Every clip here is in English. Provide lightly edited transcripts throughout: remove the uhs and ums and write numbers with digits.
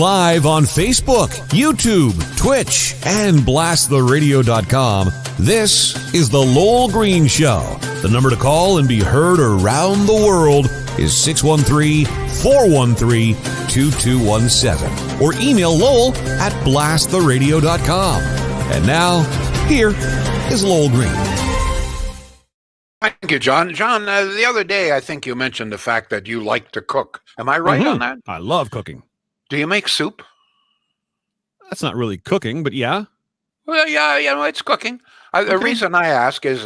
live on Facebook, YouTube, Twitch, and blasttheradio.com. This is The Lowell Green Show. The number to call and be heard around the world is 613-413-2217. Or email Lowell at blasttheradio.com. And now, here is Lowell Green. Thank you, John. John, the other day, I think you mentioned the fact that you like to cook. Am I right on that? I love cooking. Do you make soup? That's not really cooking, but yeah. Well, yeah, it's cooking. The reason I ask is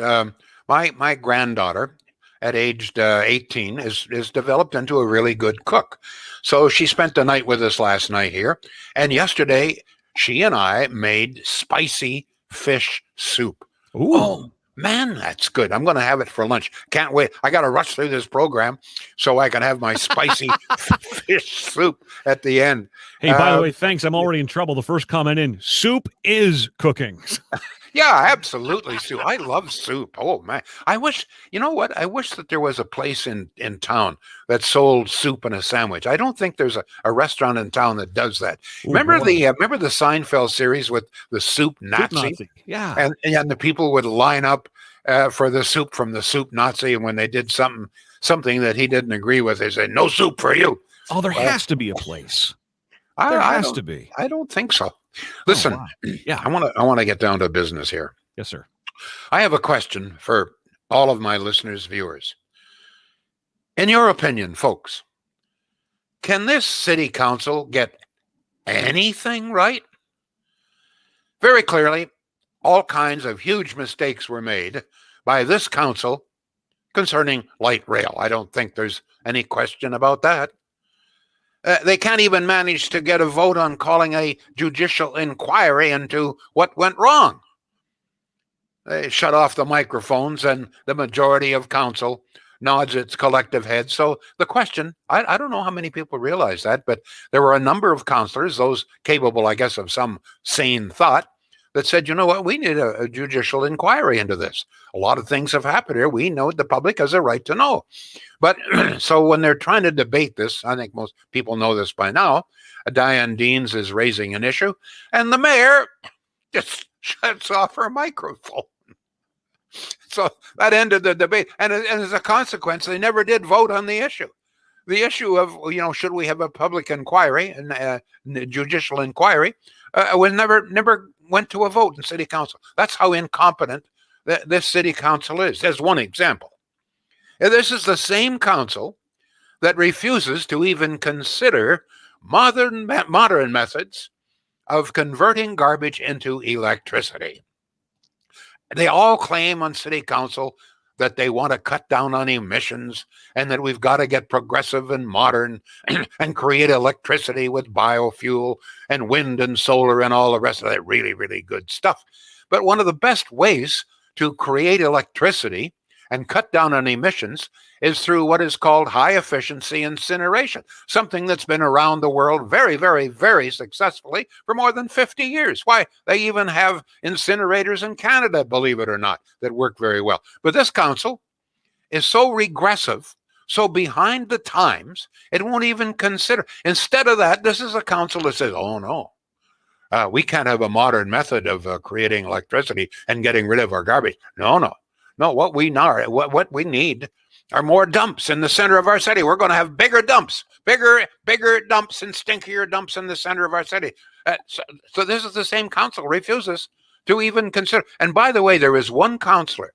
my granddaughter, at age 18, is developed into a really good cook. So she spent the night with us last night here, and yesterday she and I made spicy fish soup. Ooh. Oh, man, that's good. I'm going to have it for lunch. Can't wait. I got to rush through this program so I can have my spicy fish soup at the end. Hey, by the way, thanks. I'm already in trouble. The first comment in, soup is cooking. Yeah, absolutely, soup. I love soup. Oh, man. I wish, you know what? I wish that there was a place in town that sold soup and a sandwich. I don't think there's a restaurant in town that does that. Ooh, remember boy. Remember the Seinfeld series with the soup Nazi? Soup Nazi. Yeah. And the people would line up for the soup from the soup Nazi, and when they did something that he didn't agree with, they said, "No soup for you." Oh, there has to be a place. There has to be. I don't think so. Listen, wow. Yeah. I want to get down to business here. Yes, sir. I have a question for all of my listeners, viewers. In your opinion, folks, can this city council get anything right? Very clearly, all kinds of huge mistakes were made by this council concerning light rail. I don't think there's any question about that. They can't even manage to get a vote on calling a judicial inquiry into what went wrong. They shut off the microphones and the majority of council nods its collective head. So the question, I don't know how many people realize that, but there were a number of councillors, those capable, I guess, of some sane thought, that said, you know what, we need a judicial inquiry into this. A lot of things have happened here. We know the public has a right to know. But so when they're trying to debate this, I think most people know this by now, Diane Deans is raising an issue, and the mayor just shuts off her microphone. So that ended the debate. And as a consequence, they never did vote on the issue. The issue of, should we have a public inquiry and judicial inquiry was never went to a vote in city council. That's how incompetent this city council is. There's one example. And this is the same council that refuses to even consider modern methods of converting garbage into electricity. They all claim on city council that they want to cut down on emissions and that we've got to get progressive and modern and create electricity with biofuel and wind and solar and all the rest of that really, really good stuff. But one of the best ways to create electricity and cut down on emissions is through what is called high efficiency incineration, something that's been around the world very, very, very successfully for more than 50 years. Why, they even have incinerators in Canada, believe it or not, that work very well. But this council is so regressive, so behind the times, it won't even consider. Instead of that, this is a council that says, oh no, we can't have a modern method of creating electricity and getting rid of our garbage. No, what we need are more dumps in the center of our city. We're going to have bigger dumps, bigger dumps and stinkier dumps in the center of our city. So this is the same council refuses to even consider. And by the way, there is one councillor,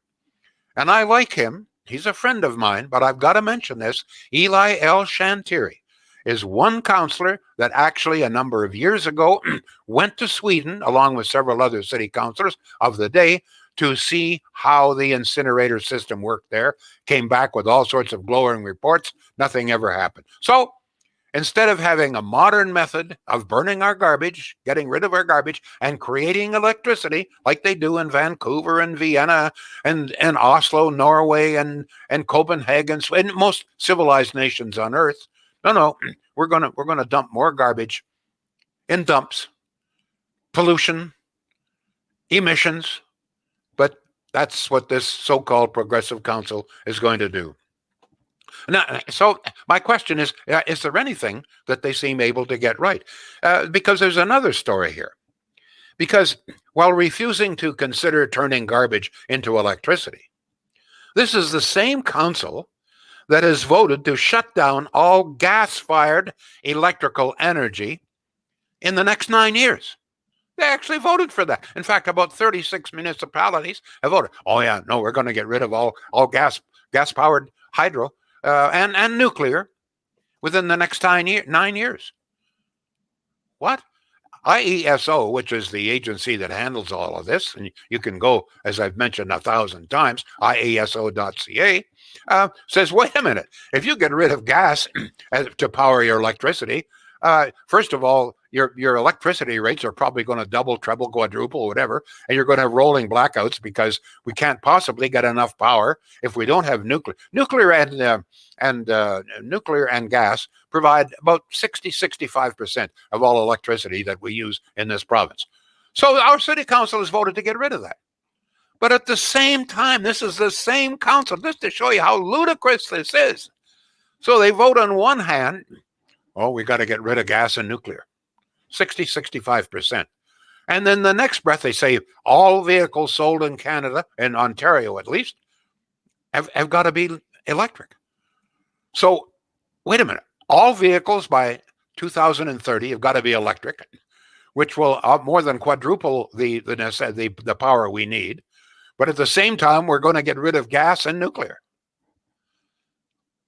and I like him. He's a friend of mine, but I've got to mention this. Eli L. Shantiri is one councillor that actually a number of years ago went to Sweden along with several other city councillors of the day to see how the incinerator system worked there, came back with all sorts of glowing reports. Nothing ever happened. So instead of having a modern method of burning our garbage, getting rid of our garbage, and creating electricity like they do in Vancouver and Vienna and Oslo, Norway, and Copenhagen, and most civilized nations on earth, no, we're gonna dump more garbage in dumps, pollution, emissions. But that's what this so-called progressive council is going to do. Now, so my question is there anything that they seem able to get right? Because there's another story here. Because while refusing to consider turning garbage into electricity, this is the same council that has voted to shut down all gas-fired electrical energy in the next 9 years. They actually voted for that. In fact, about 36 municipalities have voted. Oh yeah, no, we're going to get rid of all gas-powered hydro and nuclear within the next 9 years. What? IESO, which is the agency that handles all of this, and you can go, as I've mentioned 1,000 times, IESO.ca, says, wait a minute, if you get rid of gas to power your electricity, first of all, your electricity rates are probably going to double, treble, quadruple, whatever, and you're going to have rolling blackouts because we can't possibly get enough power if we don't have nuclear. Nuclear and gas provide about 65% of all electricity that we use in this province. So our city council has voted to get rid of that. But at the same time, this is the same council, just to show you how ludicrous this is. So they vote on one hand, oh, we got to get rid of gas and nuclear, 65%. And then the next breath, they say all vehicles sold in Canada, in Ontario at least, have got to be electric. So wait a minute. All vehicles by 2030 have got to be electric, which will more than quadruple the power we need. But at the same time, we're going to get rid of gas and nuclear.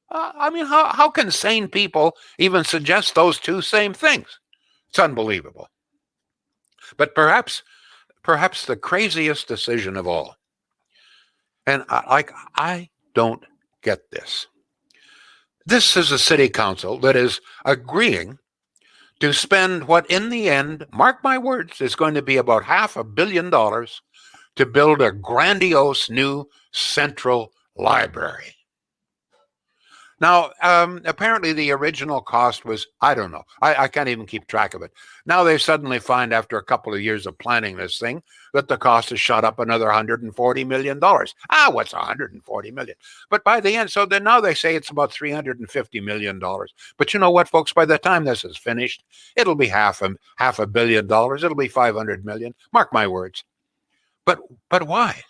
I mean, how can sane people even suggest those two same things? It's unbelievable. But perhaps the craziest decision of all, and I don't get this. This is a city council that is agreeing to spend what in the end, mark my words, is going to be about $500 million to build a grandiose new central library. Now, apparently the original cost was, I don't know, I can't even keep track of it. Now they suddenly find after a couple of years of planning this thing that the cost has shot up another $140 million. What's $140 million? But by the end, so then now they say it's about $350 million. But you know what, folks, by the time this is finished, it'll be $500 million. It'll be $500 million. Mark my words. But why?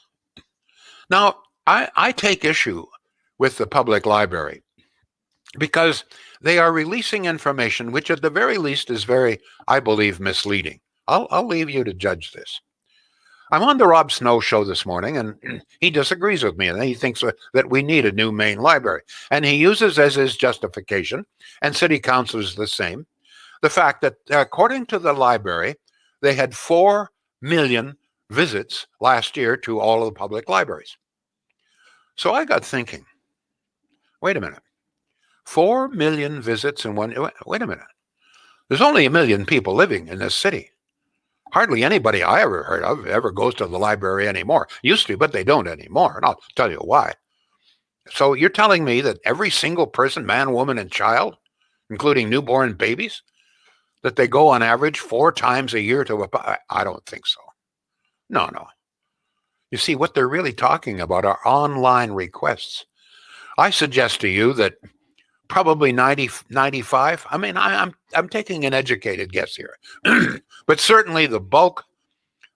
Now, I take issue with the public library, because they are releasing information which at the very least is very, I believe, misleading. I'll leave you to judge this. I'm on the Rob Snow show this morning, and he disagrees with me, and he thinks that we need a new main library. And he uses as his justification, and city council is the same, the fact that according to the library, they had 4 million visits last year to all of the public libraries. So I got thinking, wait a minute. 4 million visits in one. Wait a minute. There's only 1 million people living in this city. Hardly anybody I ever heard of ever goes to the library anymore. Used to, but they don't anymore. And I'll tell you why. So you're telling me that every single person, man, woman, and child, including newborn babies, that they go on average 4 times a year to a... I don't think so. No. You see, what they're really talking about are online requests. I suggest to you that probably 95. I mean, I'm taking an educated guess here, but certainly the bulk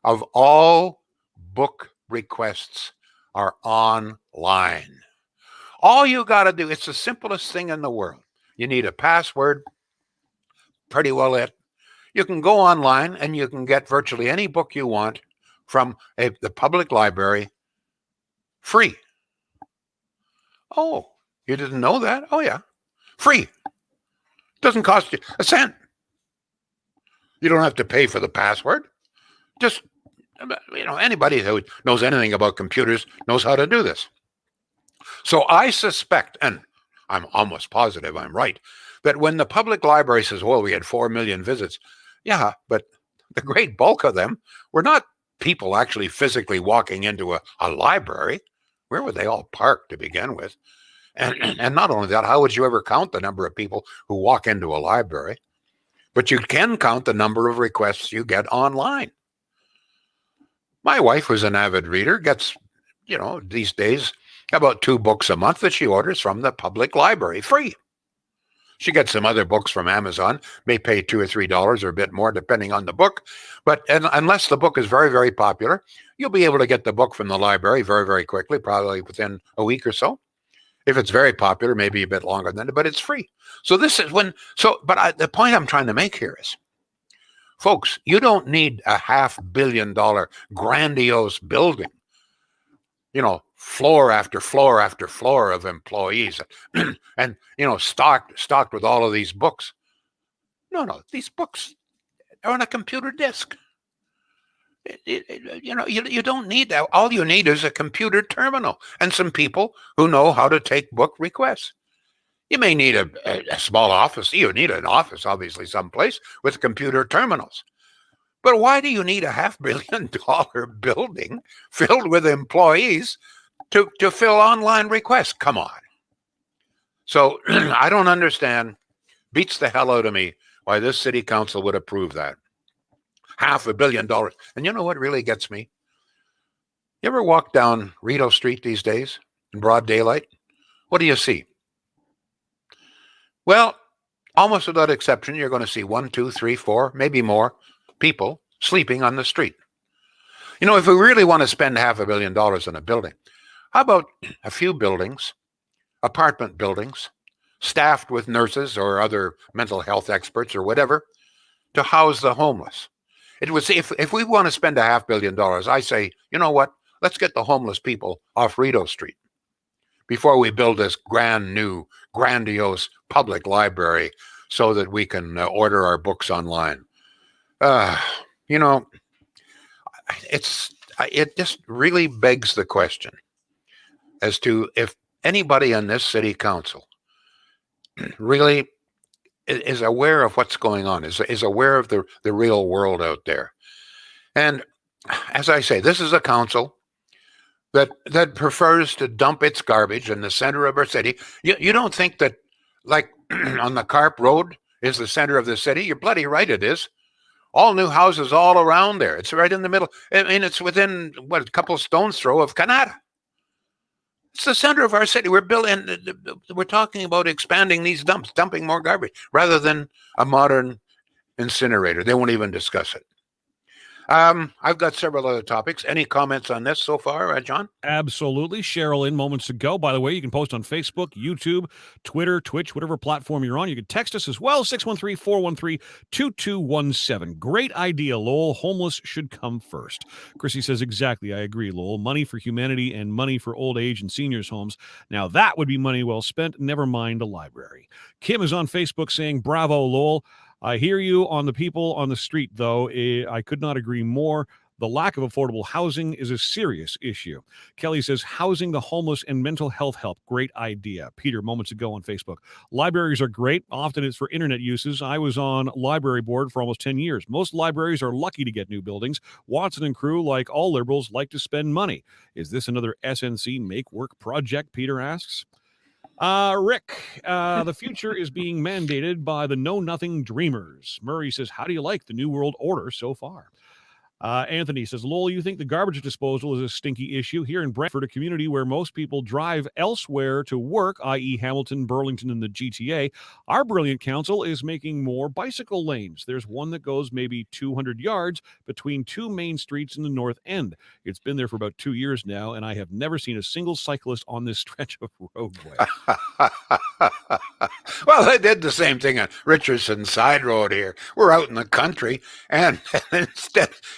of all book requests are online. All you got to do, it's the simplest thing in the world. You need a password, pretty well it. You can go online and you can get virtually any book you want from the public library free. Oh, you didn't know that? Oh, yeah. Free. Doesn't cost you a cent. You don't have to pay for the password. Just, anybody who knows anything about computers knows how to do this. So I suspect, and I'm almost positive I'm right, that when the public library says, well, we had 4 million visits, yeah, but the great bulk of them were not people actually physically walking into a library. Where were they all parked to begin with? And not only that, how would you ever count the number of people who walk into a library? But you can count the number of requests you get online. My wife, who's an avid reader, gets, these days about 2 books a month that she orders from the public library, free. She gets some other books from Amazon, may pay $2 or $3 or a bit more depending on the book. But unless the book is very, very popular, you'll be able to get the book from the library very, very quickly, probably within a week or so. If it's very popular, maybe a bit longer than that, but it's free. So this is the point I'm trying to make here is, folks, you don't need a $500 million grandiose building, floor after floor after floor of employees and, stocked with all of these books. No, these books are on a computer disk. You don't need that. All you need is a computer terminal and some people who know how to take book requests. You may need a small office. You need an office, obviously, someplace with computer terminals. But why do you need a $500 million building filled with employees to fill online requests? Come on. So I don't understand. Beats the hell out of me why this city council would approve that. $500 million. And you know what really gets me? You ever walk down Rideau Street these days in broad daylight? What do you see? Well, almost without exception, you're going to see 1, 2, 3, 4, maybe more people sleeping on the street. If we really want to spend $500 million on a building, how about a few buildings, apartment buildings, staffed with nurses or other mental health experts or whatever, to house the homeless? It was if we want to spend $500 million, I say, you know what? Let's get the homeless people off Rideau Street before we build this grandiose public library so that we can order our books online. It just really begs the question as to if anybody on this city council really is aware of what's going on, is aware of the real world out there. And as I say, this is a council that prefers to dump its garbage in the center of our city. You don't think that, like, on the Carp Road is the center of the city? You're bloody right it is. All new houses all around there. It's right in the middle. I mean, it's within, a couple of stones throw of Canada. It's the center of our city. We're talking about expanding these dumps, dumping more garbage, rather than a modern incinerator. They won't even discuss it. I've got several other topics. Any comments on this so far, John? Absolutely. Cheryl in moments ago. By the way, you can post on Facebook, YouTube, Twitter, Twitch, whatever platform you're on. You can text us as well, 613-413-2217. Great idea, Lowell. Homeless should come first. Chrissy says, exactly. I agree, Lowell. Money for humanity and money for old age and seniors' homes. Now that would be money well spent. Never mind a library. Kim is on Facebook saying, bravo, Lowell. I hear you on the people on the street, though. I could not agree more. The lack of affordable housing is a serious issue. Kelly says, housing the homeless and mental health help. Great idea. Peter, moments ago on Facebook. Libraries are great. Often it's for internet uses. I was on library board for almost 10 years. Most libraries are lucky to get new buildings. Watson and crew, like all liberals, like to spend money. Is this another SNC make work project? Peter asks. Rick, the future is being mandated by the know-nothing dreamers. Murray says, how do you like the New World Order so far? Anthony says, Lowell, you think the garbage disposal is a stinky issue? Here in Brantford, a community where most people drive elsewhere to work, i.e. Hamilton, Burlington, and the GTA, our brilliant council is making more bicycle lanes. There's one that goes maybe 200 yards between two main streets in the north end. It's been there for about 2 years now, and I have never seen a single cyclist on this stretch of roadway. Well, they did the same thing on Richardson Side Road here. We're out in the country, and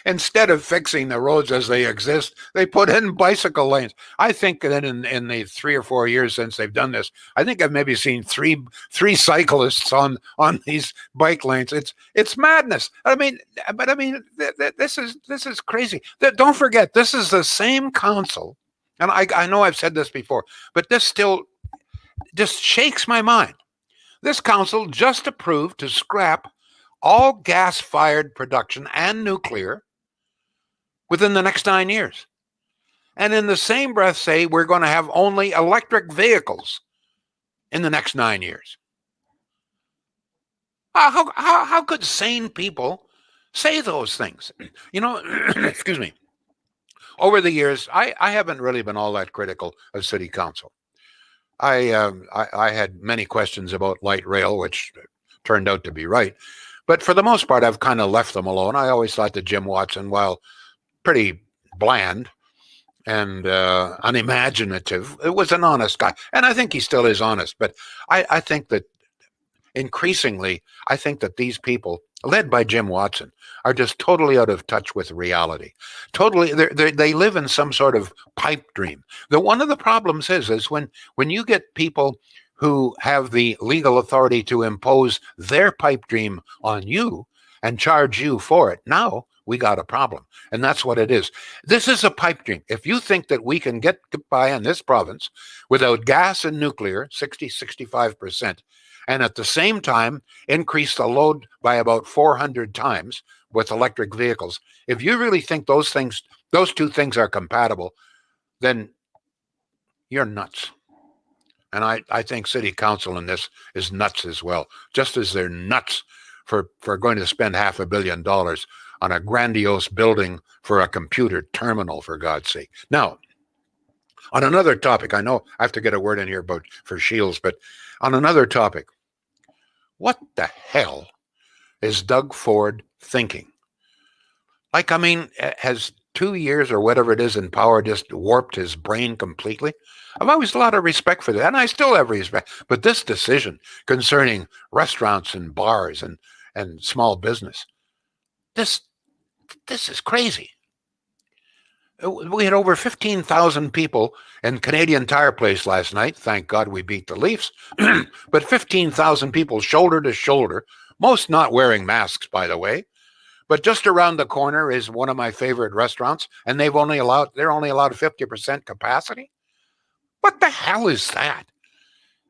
instead of fixing the roads as they exist, they put in bicycle lanes. I think that in the 3 or 4 years since they've done this, I think I've maybe seen three cyclists on these bike lanes. It's madness. This is crazy. Don't forget, this is the same council, and I know I've said this before, but this still just shakes my mind. This council just approved to scrap all gas-fired production and nuclear within the next 9 years. And in the same breath say we're going to have only electric vehicles in the next 9 years. How could sane people say those things? Excuse me. over the years, I haven't really been all that critical of city council. I had many questions about light rail, which turned out to be right. But for the most part, I've kind of left them alone. I always thought that Jim Watson, while pretty bland and unimaginative, it was an honest guy. And I think he still is honest. But I think that increasingly, I think that these people, led by Jim Watson, are just totally out of touch with reality. Totally, they live in some sort of pipe dream. One of the problems is when you get people who have the legal authority to impose their pipe dream on you and charge you for it, now we got a problem. And that's what it is. This is a pipe dream. If you think that we can get by in this province without gas and nuclear, 65%, and at the same time increase the load by about 400 times with electric vehicles, if you really think those two things are compatible, then you're nuts. And I think city council in this is nuts as well, just as they're nuts for going to spend $500 million on a grandiose building for a computer terminal, for God's sake. Now, on another topic, I know I have to get a word in here for Shields, but on another topic, what the hell is Doug Ford thinking? Like, I mean, has 2 years or whatever it is in power just warped his brain completely? I've always a lot of respect for that, and I still have respect. But this decision concerning restaurants and bars and small business, this is crazy. We had over 15,000 people in Canadian Tire Place last night. Thank God we beat the Leafs. But 15,000 people shoulder to shoulder, most not wearing masks, by the way. But just around the corner is one of my favorite restaurants, and they're only allowed 50% capacity. What the hell is that?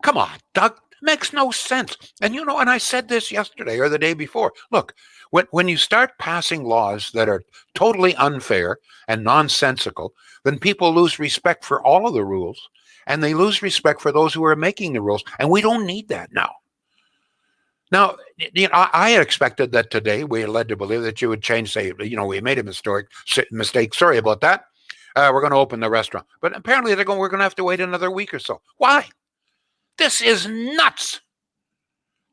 Come on, Doug. It makes no sense. And and I said this yesterday or the day before. Look, when you start passing laws that are totally unfair and nonsensical, then people lose respect for all of the rules, and they lose respect for those who are making the rules. And we don't need that now. Now, I had expected that today we are led to believe that you would change, say, we made a mistake. Sorry about that. We're going to open the restaurant. But apparently we're going to have to wait another week or so. Why? This is nuts.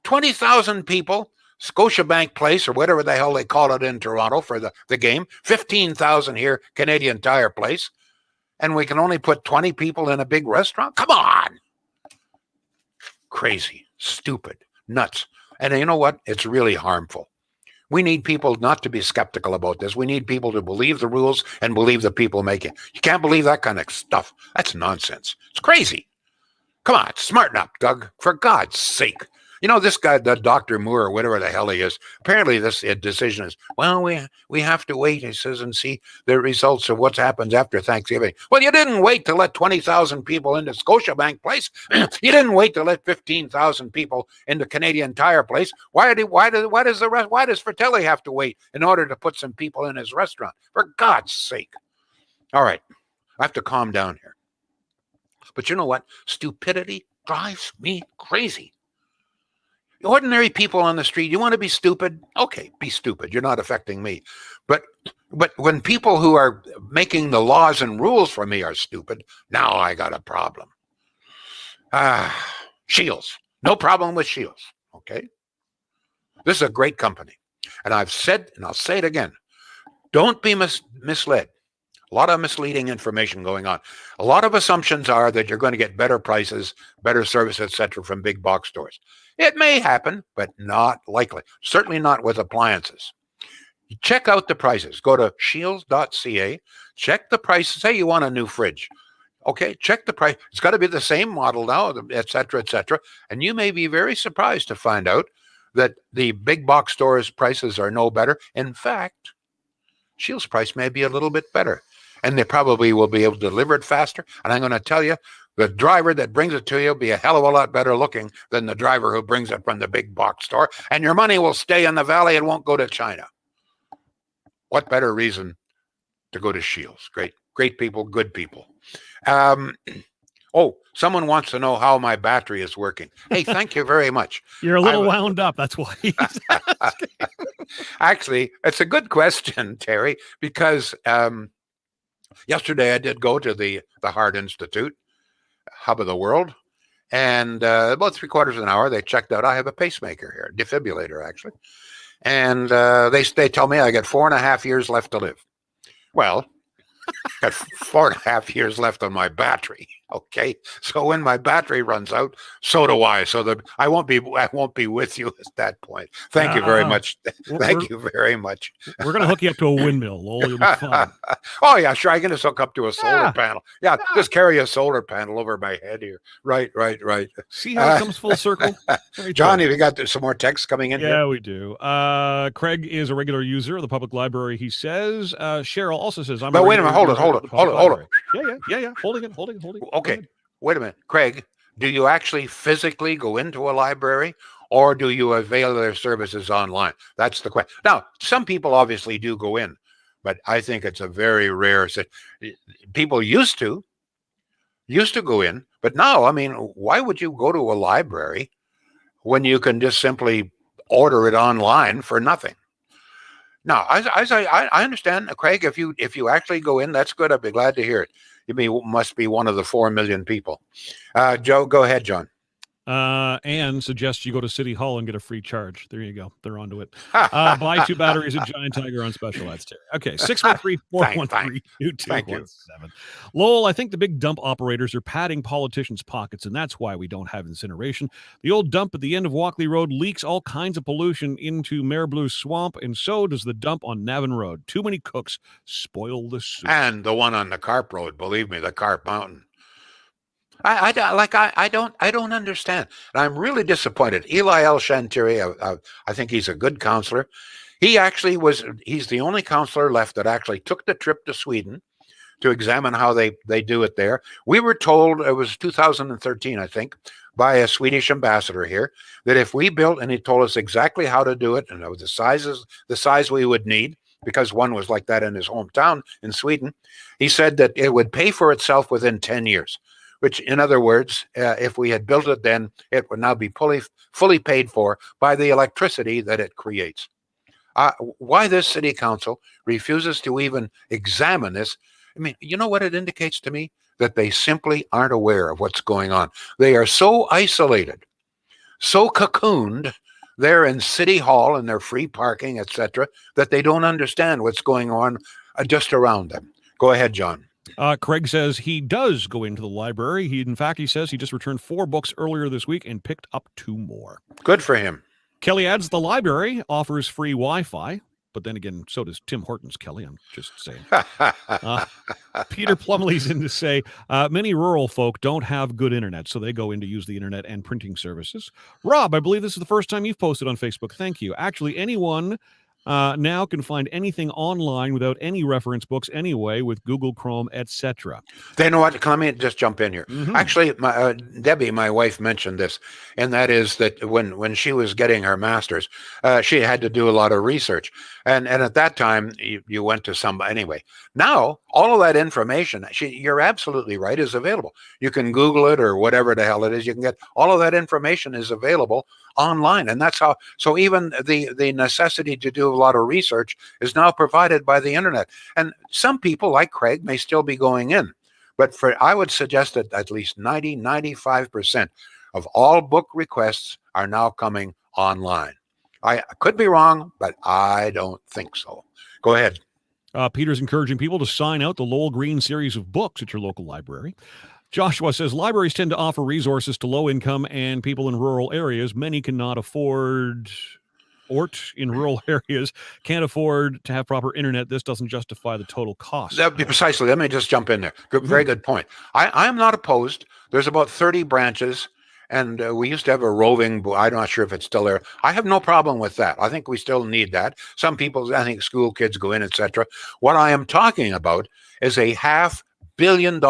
20,000 people, Scotiabank Place or whatever the hell they call it in Toronto for the game. 15,000 here, Canadian Tire Place. And we can only put 20 people in a big restaurant? Come on. Crazy, stupid, nuts. And you know what? It's really harmful. We need people not to be skeptical about this. We need people to believe the rules and believe the people making it. You can't believe that kind of stuff. That's nonsense. It's crazy. Come on, smarten up, Doug, for God's sake. This guy, the Dr. Moore, or whatever the hell he is, apparently this decision is, well, we have to wait, he says, and see the results of what happens after Thanksgiving. Well, you didn't wait to let 20,000 people into Scotiabank Place. You didn't wait to let 15,000 people into Canadian Tire Place. Why does Fratelli have to wait in order to put some people in his restaurant? For God's sake. All right, I have to calm down here. But you know what? Stupidity drives me crazy. Ordinary people on the street, you want to be stupid? Okay, be stupid. You're not affecting me. But when people who are making the laws and rules for me are stupid, now I got a problem. Shields. No problem with Shields. Okay? This is a great company. And I've said, and I'll say it again, don't be misled. A lot of misleading information going on. A lot of assumptions are that you're going to get better prices, better service, etc. from big box stores. It may happen, but not likely. Certainly not with appliances. Check out the prices. Go to shields.ca. Check the prices. Say you want a new fridge. Okay, check the price. It's got to be the same model now, etc., etc. And you may be very surprised to find out that the big box stores' prices are no better. In fact, Shields' price may be a little bit better. And they probably will be able to deliver it faster. And I'm going to tell you, the driver that brings it to you will be a hell of a lot better looking than the driver who brings it from the big box store. And your money will stay in the valley. It won't go to China. What better reason to go to Shields? Great people, good people. Someone wants to know how my battery is working. Hey, thank you very much. You're a little wound up. That's why he's asking. Actually, it's a good question, Terry, because Yesterday, I did go to the Heart Institute, hub of the world, and about 3/4 of an hour, they checked out. I have a pacemaker here, defibrillator actually, and they tell me I got 4.5 years left to live. Well, got 4.5 years left on my battery. Okay, so when my battery runs out, so do I. So that I won't be with you at that point. Thank you very much. Thank you very much. We're gonna hook you up to a windmill, Lowell. You'll be fine. Oh yeah, sure. I can just hook up to a solar panel. Yeah, just carry a solar panel over my head here. Right. See how it comes full circle? John, have you got some more texts coming in? Yeah, here? we do. Craig is a regular user of the public library, he says. Cheryl also says, But wait a minute, hold it. Yeah. Holding it. Okay, wait a minute. Craig, do you actually physically go into a library or do you avail their services online? That's the question. Now, some people obviously do go in, but I think it's a very rare people used to go in, but now, I mean, why would you go to a library when you can just simply order it online for nothing? Now, as I understand, Craig, if you actually go in, that's good. I'd be glad to hear it. You must be one of the 4 million people. Joe, go ahead, John. Anne suggests you go to City Hall and get a free charge. There you go. They're onto it. Buy 2 batteries at Giant Tiger on special ads today. Okay, 613-413-2217. Lowell, I think the big dump operators are padding politicians' pockets, and that's why we don't have incineration. The old dump at the end of Walkley Road leaks all kinds of pollution into Mare Blue Swamp, and so does the dump on Navan Road. Too many cooks spoil the soup. And the one on the Carp Road, believe me, the Carp Mountain. I don't understand. And I'm really disappointed. Eli L. Shantiri, I think he's a good counselor. He's the only counselor left that actually took the trip to Sweden to examine how they do it there. We were told, it was 2013, I think, by a Swedish ambassador here, that if we built, and he told us exactly how to do it and the size we would need, because one was like that in his hometown in Sweden, he said that it would pay for itself within 10 years. Which, in other words, if we had built it then, it would now be fully paid for by the electricity that it creates. Why this city council refuses to even examine this, I mean, you know what it indicates to me? That they simply aren't aware of what's going on. They are so isolated, so cocooned there in City Hall and their free parking, etc., that they don't understand what's going on just around them. Go ahead, John. Craig says he does go into the library. He says he just returned 4 books earlier this week and picked up 2 more. Good for him. Kelly adds the library offers free Wi-Fi, but then again, so does Tim Hortons, Kelly. I'm just saying. Peter Plumley's in to say, many rural folk don't have good internet, so they go in to use the internet and printing services. Rob, I believe this is the first time you've posted on Facebook. Thank you. Actually, anyone now can find anything online without any reference books anyway with Google Chrome, etc. They know what? Let me just jump in here. Mm-hmm. Actually, Debbie, my wife, mentioned this, and that is that when she was getting her master's, she had to do a lot of research, and at that time you went to somebody anyway. Now all of that information, you're absolutely right, is available. You can Google it or whatever the hell it is. You can get all of that information is available online, and that's how. So even the necessity to do a lot of research is now provided by the internet. And some people like Craig may still be going in, but I would suggest that at least 95% of all book requests are now coming online. I could be wrong, but I don't think so. Go ahead. Peter's encouraging people to sign out the Lowell Green series of books at your local library. Joshua says libraries tend to offer resources to low income and people in rural areas. Many cannot afford, or in rural areas can't afford to have proper internet. This doesn't justify the total cost. That would be precisely. Let me just jump in there. Very good point. I'm not opposed. There's about 30 branches, and we used to have a roving. I'm not sure if it's still there. I have no problem with that. I think we still need that. Some people, I think school kids go in, etc. What I am talking about is a $500 million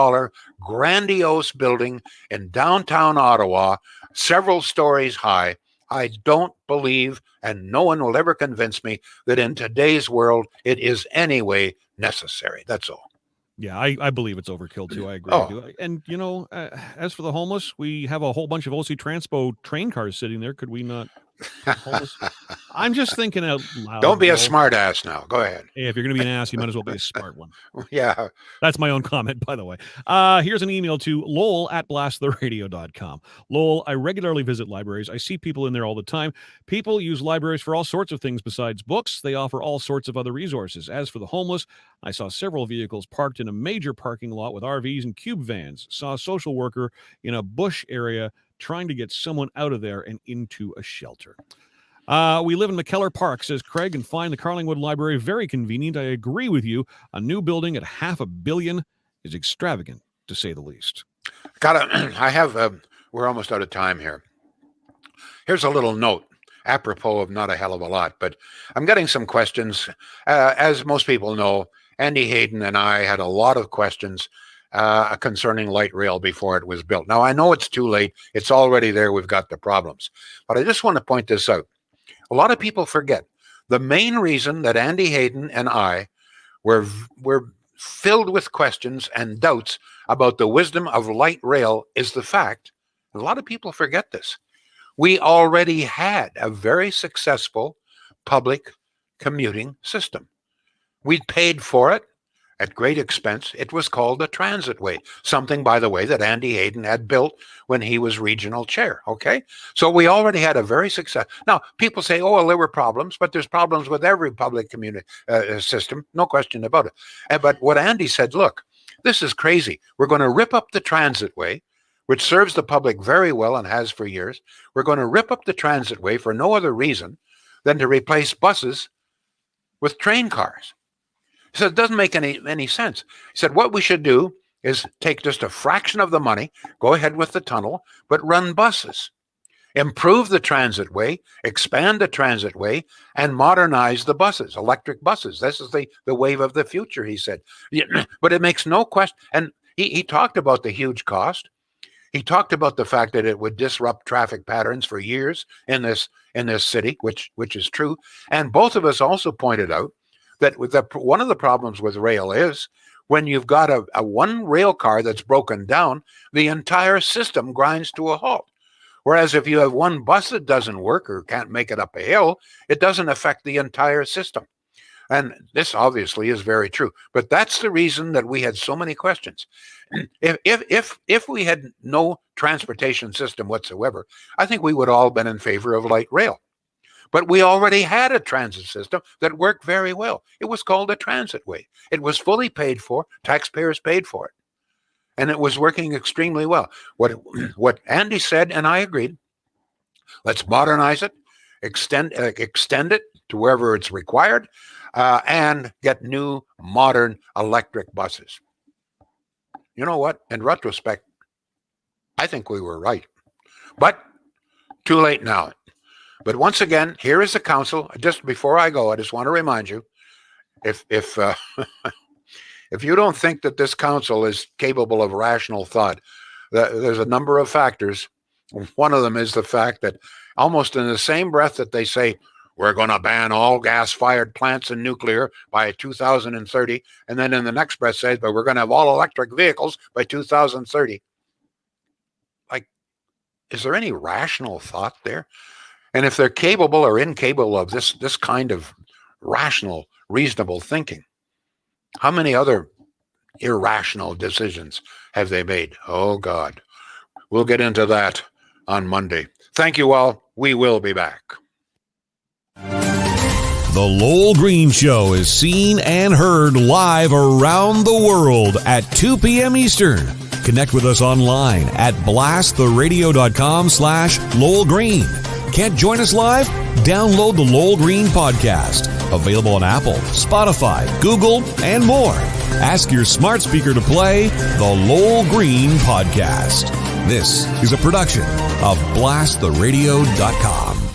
grandiose building in downtown Ottawa, several stories high. I don't believe, and no one will ever convince me, that in today's world it is anyway necessary. That's all. Yeah, I believe it's overkill too. I agree with you. And you know, as for the homeless, we have a whole bunch of OC Transpo train cars sitting there. Could we not? I'm just thinking out loud. Don't be a Lowell. smart ass now. Go ahead. Hey, if you're going to be an ass, you might as well be a smart one. Yeah. That's my own comment, by the way. Here's an email to Lowell@blasttheradio.com. Lowell, I regularly visit libraries. I see people in there all the time. People use libraries for all sorts of things besides books. They offer all sorts of other resources. As for the homeless, I saw several vehicles parked in a major parking lot with RVs and cube vans. Saw a social worker in a bush area trying to get someone out of there and into a shelter. We live in McKellar Park, says Craig, and find the Carlingwood Library very convenient. I agree with you. A new building at $500 million is extravagant, to say the least. We're almost out of time here. Here's a little note, apropos of not a hell of a lot, but I'm getting some questions. As most people know, Andy Hayden and I had a lot of questions concerning light rail before it was built. Now, I know it's too late. It's already there. We've got the problems. But I just want to point this out. A lot of people forget the main reason that Andy Hayden and I were filled with questions and doubts about the wisdom of light rail is the fact, a lot of people forget this, we already had a very successful public commuting system. We'd paid for it at great expense. It was called a transitway, something, by the way, that Andy Hayden had built when he was regional chair, okay? So we already had a very successful. Now, people say, oh, well, there were problems, but there's problems with every public community system, no question about it. But what Andy said, look, this is crazy. We're going to rip up the transitway, which serves the public very well and has for years. We're going to rip up the transitway for no other reason than to replace buses with train cars. He said, it doesn't make any sense. He said, what we should do is take just a fraction of the money, go ahead with the tunnel, but run buses. Improve the transitway, expand the transitway, and modernize the buses, electric buses. This is the wave of the future, he said. But it makes no question. And he talked about the huge cost. He talked about the fact that it would disrupt traffic patterns for years in this city, which is true. And both of us also pointed out that one of the problems with rail is when you've got a one rail car that's broken down, the entire system grinds to a halt. Whereas if you have one bus that doesn't work or can't make it up a hill, it doesn't affect the entire system. And this obviously is very true. But that's the reason that we had so many questions. If we had no transportation system whatsoever, I think we would all have been in favor of light rail. But we already had a transit system that worked very well. It was called a transitway. It was fully paid for. Taxpayers paid for it. And it was working extremely well. What Andy said, and I agreed, let's modernize it, extend it to wherever it's required, and get new modern electric buses. You know what? In retrospect, I think we were right. But too late now. But once again, here is the council. Just before I go, I just want to remind you, if you don't think that this council is capable of rational thought, there's a number of factors. One of them is the fact that almost in the same breath that they say, we're going to ban all gas-fired plants and nuclear by 2030, and then in the next breath says, but we're going to have all electric vehicles by 2030. Like, is there any rational thought there? And if they're capable or incapable of this kind of rational, reasonable thinking, how many other irrational decisions have they made? Oh, God. We'll get into that on Monday. Thank you all. We will be back. The Lowell Green Show is seen and heard live around the world at 2 p.m. Eastern. Connect with us online at blasttheradio.com/Lowell Green. Can't join us live? Download the Lowell Green podcast. Available on Apple, Spotify, Google, and more. Ask your smart speaker to play the Lowell Green podcast. This is a production of blasttheradio.com.